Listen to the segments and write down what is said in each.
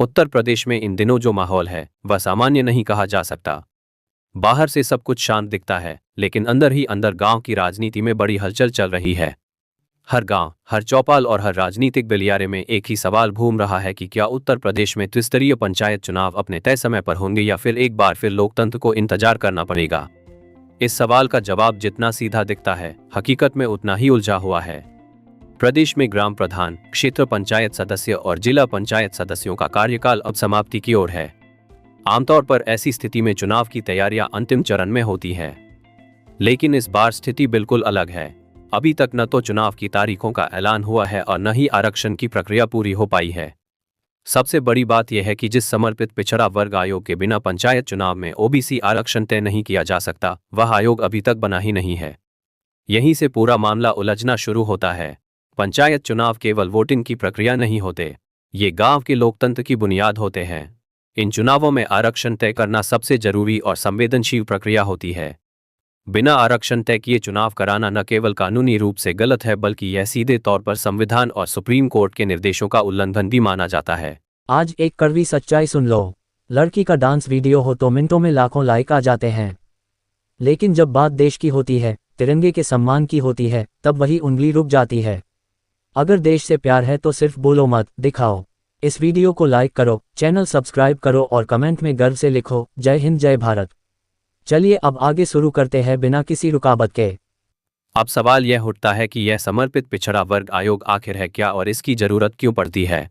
उत्तर प्रदेश में इन दिनों जो माहौल है वह सामान्य नहीं कहा जा सकता। बाहर से सब कुछ शांत दिखता है, लेकिन अंदर ही अंदर गांव की राजनीति में बड़ी हलचल चल रही है। हर गांव, हर चौपाल और हर राजनीतिक गलियारे में एक ही सवाल घूम रहा है कि क्या उत्तर प्रदेश में त्रिस्तरीय पंचायत चुनाव अपने तय समय पर होंगे या फिर एक बार फिर लोकतंत्र को इंतजार करना पड़ेगा। इस सवाल का जवाब जितना सीधा दिखता है, हकीकत में उतना ही उलझा हुआ है। प्रदेश में ग्राम प्रधान, क्षेत्र पंचायत सदस्य और जिला पंचायत सदस्यों का कार्यकाल अब समाप्ति की ओर है। आमतौर पर ऐसी स्थिति में चुनाव की तैयारियां अंतिम चरण में होती है, लेकिन इस बार स्थिति बिल्कुल अलग है। अभी तक न तो चुनाव की तारीखों का ऐलान हुआ है और न ही आरक्षण की प्रक्रिया पूरी हो पाई है। सबसे बड़ी बात यह है कि जिस समर्पित पिछड़ा वर्ग आयोग के बिना पंचायत चुनाव में ओबीसी आरक्षण तय नहीं किया जा सकता, वह आयोग अभी तक बना ही नहीं है। यहीं से पूरा मामला उलझना शुरू होता है। पंचायत चुनाव केवल वोटिंग की प्रक्रिया नहीं होते, ये गांव के लोकतंत्र की बुनियाद होते हैं। इन चुनावों में आरक्षण तय करना सबसे जरूरी और संवेदनशील प्रक्रिया होती है। बिना आरक्षण तय किए चुनाव कराना न केवल कानूनी रूप से गलत है, बल्कि यह सीधे तौर पर संविधान और सुप्रीम कोर्ट के निर्देशों का उल्लंघन भी माना जाता है। आज एक कड़वी सच्चाई सुन लो। लड़की का डांस वीडियो हो तो मिनटों में लाखों लाइक आ जाते हैं, लेकिन जब बात देश की होती है, तिरंगे के सम्मान की होती है, तब वही उंगली रुक जाती है। अगर देश से प्यार है तो सिर्फ बोलो मत, दिखाओ। इस वीडियो को लाइक करो, चैनल सब्सक्राइब करो और कमेंट में गर्व से लिखो, जय हिंद जय भारत। चलिए अब आगे शुरू करते हैं बिना किसी रुकावट के। अब सवाल यह उठता है कि यह समर्पित पिछड़ा वर्ग आयोग आखिर है क्या और इसकी जरूरत क्यों पड़ती है।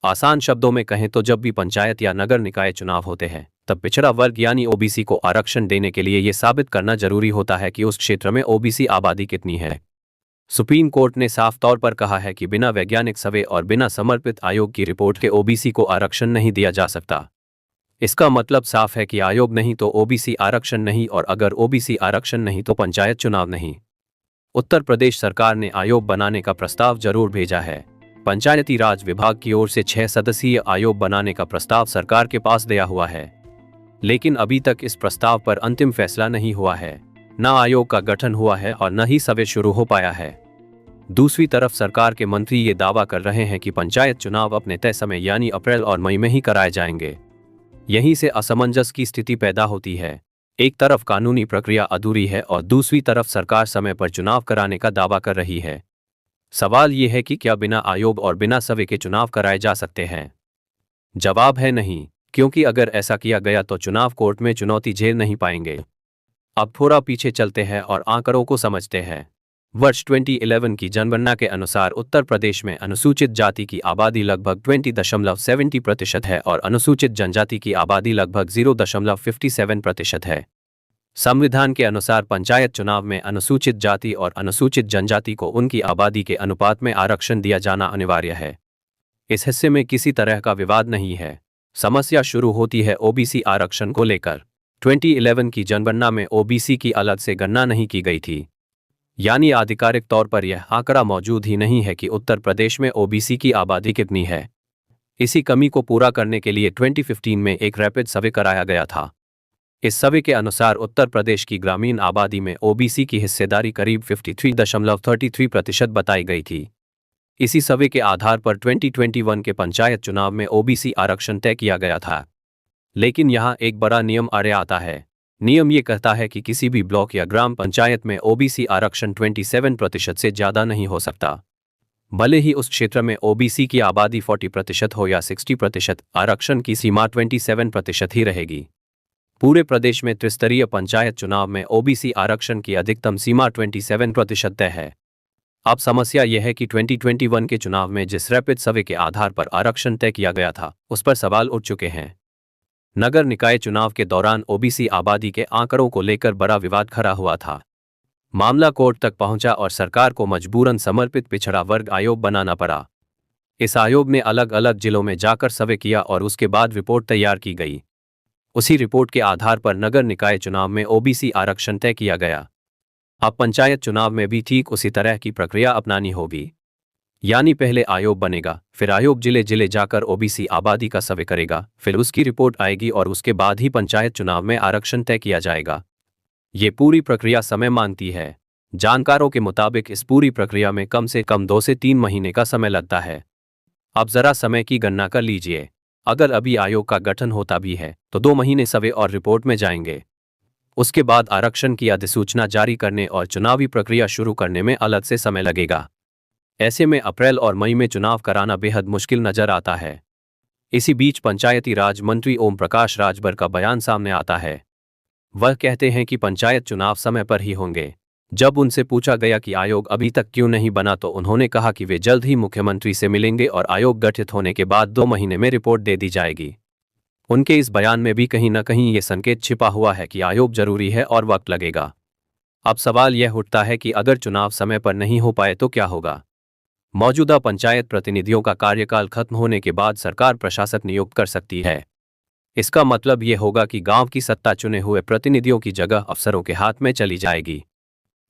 आसान शब्दों में कहें तो जब भी पंचायत या नगर निकाय चुनाव होते हैं, तब पिछड़ा वर्ग यानी ओबीसी को आरक्षण देने के लिए यह साबित करना जरूरी होता है कि उस क्षेत्र में ओबीसी आबादी कितनी है। सुप्रीम कोर्ट ने साफ तौर पर कहा है कि बिना वैज्ञानिक सर्वे और बिना समर्पित आयोग की रिपोर्ट के ओबीसी को आरक्षण नहीं दिया जा सकता। इसका मतलब साफ है कि आयोग नहीं तो ओबीसी आरक्षण नहीं, और अगर ओबीसी आरक्षण नहीं तो पंचायत चुनाव नहीं। उत्तर प्रदेश सरकार ने आयोग बनाने का प्रस्ताव जरूर भेजा है। पंचायती राज विभाग की ओर से 6 सदस्यीय आयोग बनाने का प्रस्ताव सरकार के पास दिया हुआ है, लेकिन अभी तक इस प्रस्ताव पर अंतिम फैसला नहीं हुआ है। न आयोग का गठन हुआ है और न ही सर्वे शुरू हो पाया है। दूसरी तरफ सरकार के मंत्री ये दावा कर रहे हैं कि पंचायत चुनाव अपने तय समय यानी अप्रैल और मई में ही कराए जाएंगे। यहीं से असमंजस की स्थिति पैदा होती है। एक तरफ कानूनी प्रक्रिया अधूरी है और दूसरी तरफ सरकार समय पर चुनाव कराने का दावा कर रही है। सवाल ये है कि क्या बिना आयोग और बिना सर्वे के चुनाव कराए जा सकते हैं? जवाब है नहीं, क्योंकि अगर ऐसा किया गया तो चुनाव कोर्ट में चुनौती झेल नहीं पाएंगे। अब थोड़ा पीछे चलते हैं और आंकड़ों को समझते हैं। वर्ष 2011 की जनगणना के अनुसार उत्तर प्रदेश में अनुसूचित जाति की आबादी लगभग 20.70% है और अनुसूचित जनजाति की आबादी लगभग 0.57% है। संविधान के अनुसार पंचायत चुनाव में अनुसूचित जाति और अनुसूचित जनजाति को उनकी आबादी के अनुपात में आरक्षण दिया जाना अनिवार्य है। इस हिस्से में किसी तरह का विवाद नहीं है। समस्या शुरू होती है ओबीसी आरक्षण को लेकर। 2011 की जनगणना में ओबीसी की अलग से गणना नहीं की गई थी, यानी आधिकारिक तौर पर यह आंकड़ा मौजूद ही नहीं है कि उत्तर प्रदेश में ओबीसी की आबादी कितनी है। इसी कमी को पूरा करने के लिए 2015 में एक रैपिड सर्वे कराया गया था। इस सर्वे के अनुसार उत्तर प्रदेश की ग्रामीण आबादी में ओबीसी की हिस्सेदारी करीब 53.33% बताई गई थी। इसी सर्वे के आधार पर 2021 के पंचायत चुनाव में ओबीसी आरक्षण तय किया गया था। लेकिन यहाँ एक बड़ा नियम आड़े आता है। नियम ये कहता है कि किसी भी ब्लॉक या ग्राम पंचायत में ओबीसी आरक्षण 27% से ज्यादा नहीं हो सकता। भले ही उस क्षेत्र में ओबीसी की आबादी 40% हो या 60%, आरक्षण की सीमा 27% ही रहेगी। पूरे प्रदेश में त्रिस्तरीय पंचायत चुनाव में ओबीसी आरक्षण की अधिकतम सीमा 27% तय है। अब समस्या यह है कि 2021 के चुनाव में जिस रैपिड सर्वे के आधार पर आरक्षण तय किया गया था, उस पर सवाल उठ चुके हैं। नगर निकाय चुनाव के दौरान ओबीसी आबादी के आंकड़ों को लेकर बड़ा विवाद खड़ा हुआ था। मामला कोर्ट तक पहुंचा और सरकार को मजबूरन समर्पित पिछड़ा वर्ग आयोग बनाना पड़ा। इस आयोग ने अलग अलग जिलों में जाकर सर्वे किया और उसके बाद रिपोर्ट तैयार की गई। उसी रिपोर्ट के आधार पर नगर निकाय चुनाव में ओबीसी आरक्षण तय किया गया। अब पंचायत चुनाव में भी ठीक उसी तरह की प्रक्रिया अपनानी होगी, यानी पहले आयोग बनेगा, फिर आयोग जिले जिले जाकर ओबीसी आबादी का सर्वे करेगा, फिर उसकी रिपोर्ट आएगी और उसके बाद ही पंचायत चुनाव में आरक्षण तय किया जाएगा। ये पूरी प्रक्रिया समय मांगती है। जानकारों के मुताबिक इस पूरी प्रक्रिया में कम से कम 2 से 3 महीने का समय लगता है। अब जरा समय की गणना कर लीजिए। अगर अभी आयोग का गठन होता भी है तो 2 महीने सवे और रिपोर्ट में जाएंगे। उसके बाद आरक्षण की अधिसूचना जारी करने और चुनावी प्रक्रिया शुरू करने में अलग से समय लगेगा। ऐसे में अप्रैल और मई में चुनाव कराना बेहद मुश्किल नजर आता है। इसी बीच पंचायती राज मंत्री ओम प्रकाश राजभर का बयान सामने आता है। वह कहते हैं कि पंचायत चुनाव समय पर ही होंगे। जब उनसे पूछा गया कि आयोग अभी तक क्यों नहीं बना तो उन्होंने कहा कि वे जल्द ही मुख्यमंत्री से मिलेंगे और आयोग गठित होने के बाद 2 महीने में रिपोर्ट दे दी जाएगी। उनके इस बयान में भी कहीं न कहीं ये संकेत छिपा हुआ है कि आयोग जरूरी है और वक्त लगेगा। अब सवाल यह उठता है कि अगर चुनाव समय पर नहीं हो पाए तो क्या होगा? मौजूदा पंचायत प्रतिनिधियों का कार्यकाल खत्म होने के बाद सरकार प्रशासक नियुक्त कर सकती है। इसका मतलब ये होगा कि गांव की सत्ता चुने हुए प्रतिनिधियों की जगह अफसरों के हाथ में चली जाएगी।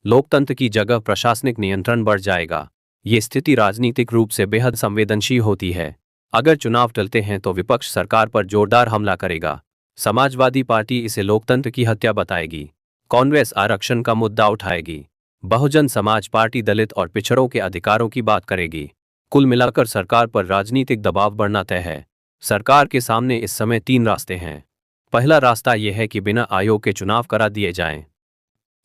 लोकतंत्र की जगह प्रशासनिक नियंत्रण बढ़ जाएगा। ये स्थिति राजनीतिक रूप से बेहद संवेदनशील होती है। अगर चुनाव टलते हैं तो विपक्ष सरकार पर जोरदार हमला करेगा। समाजवादी पार्टी इसे लोकतंत्र की हत्या बताएगी। कांग्रेस आरक्षण का मुद्दा उठाएगी। बहुजन समाज पार्टी दलित और पिछड़ों के अधिकारों की बात करेगी। कुल मिलाकर सरकार पर राजनीतिक दबाव बढ़ना तय है। सरकार के सामने इस समय 3 रास्ते हैं। पहला रास्ता यह है कि बिना आयोग के चुनाव करा दिए जाएं।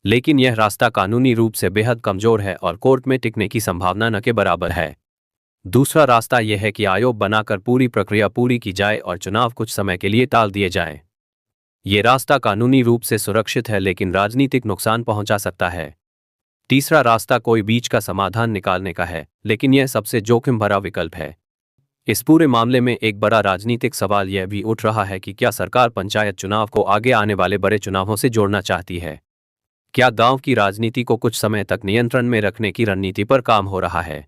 लेकिन यह रास्ता कानूनी रूप से बेहद कमजोर है और कोर्ट में टिकने की संभावना न के बराबर है। दूसरा रास्ता यह है कि आयोग बनाकर पूरी प्रक्रिया पूरी की जाए और चुनाव कुछ समय के लिए टाल दिए जाएं। ये रास्ता कानूनी रूप से सुरक्षित है लेकिन राजनीतिक नुकसान पहुंचा सकता है। तीसरा रास्ता कोई बीच का समाधान निकालने का है, लेकिन यह सबसे जोखिम भरा विकल्प है। इस पूरे मामले में एक बड़ा राजनीतिक सवाल यह भी उठ रहा है कि क्या सरकार पंचायत चुनाव को आगे आने वाले बड़े चुनावों से जोड़ना चाहती है? क्या गांव की राजनीति को कुछ समय तक नियंत्रण में रखने की रणनीति पर काम हो रहा है?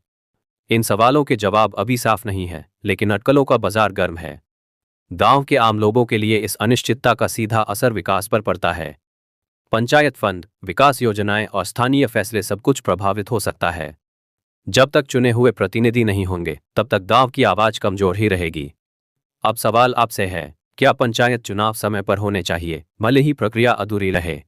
इन सवालों के जवाब अभी साफ नहीं है, लेकिन अटकलों का बाजार गर्म है। गांव के आम लोगों के लिए इस अनिश्चितता का सीधा असर विकास पर पड़ता है। पंचायत फंड, विकास योजनाएं और स्थानीय फैसले सब कुछ प्रभावित हो सकता है। जब तक चुने हुए प्रतिनिधि नहीं होंगे तब तक गांव की आवाज कमजोर ही रहेगी। अब सवाल आपसे है, क्या पंचायत चुनाव समय पर होने चाहिए भले ही प्रक्रिया अधूरी रहे,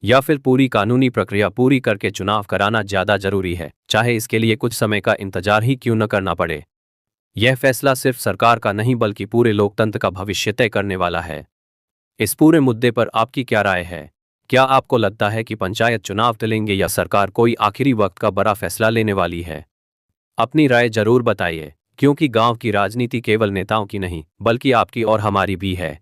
या फिर पूरी कानूनी प्रक्रिया पूरी करके चुनाव कराना ज्यादा जरूरी है, चाहे इसके लिए कुछ समय का इंतजार ही क्यों न करना पड़े? यह फैसला सिर्फ सरकार का नहीं बल्कि पूरे लोकतंत्र का भविष्य तय करने वाला है। इस पूरे मुद्दे पर आपकी क्या राय है? क्या आपको लगता है कि पंचायत चुनाव टलेंगे या सरकार कोई आखिरी वक्त का बड़ा फैसला लेने वाली है? अपनी राय जरूर बताइए, क्योंकि गांव की राजनीति केवल नेताओं की नहीं बल्कि आपकी और हमारी भी है।